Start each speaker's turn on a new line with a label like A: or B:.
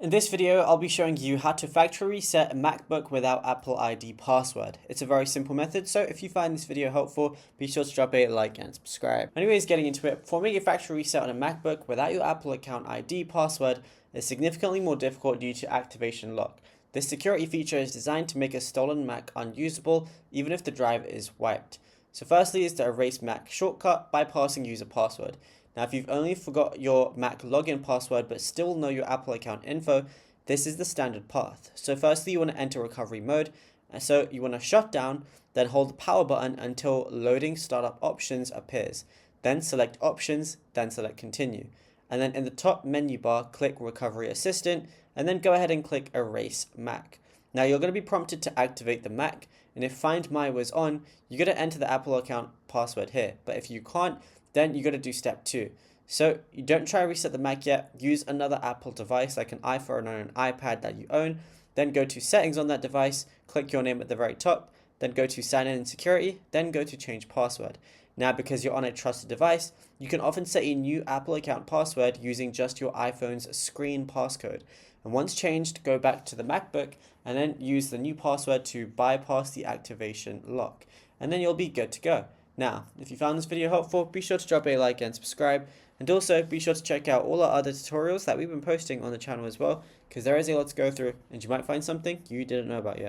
A: In this video, I'll be showing you how to factory reset a MacBook without Apple ID password. It's a very simple method, so if you find this video helpful, be sure to drop a like and subscribe. Anyways, getting into it, performing a factory reset on a MacBook without your Apple account ID password is significantly more difficult due to activation lock. This security feature is designed to make a stolen Mac unusable, even if the drive is wiped. So firstly is the erase Mac shortcut, bypassing user password. Now, if you've only forgot your Mac login password but still know your Apple account info, this is the standard path. So firstly, you want to enter recovery mode. So you want to shut down, then hold the power button until loading startup options appears. Then select options, then select continue. And then in the top menu bar, click recovery assistant, and then go ahead and click erase Mac. Now you're going to be prompted to activate the Mac, and if Find My was on, you're going to enter the Apple account password here. But if you can't, then you got to do step 2. So you don't try to reset the Mac yet, use another Apple device like an iPhone or an iPad that you own, then go to settings on that device, click your name at the very top, then go to sign in and security, then go to change password. Now because you're on a trusted device, you can often set a new Apple account password using just your iPhone's screen passcode. And once changed, go back to the MacBook and then use the new password to bypass the activation lock. And then you'll be good to go. Now, if you found this video helpful, be sure to drop a like and subscribe, and also be sure to check out all our other tutorials that we've been posting on the channel as well, because there is a lot to go through, and you might find something you didn't know about yet.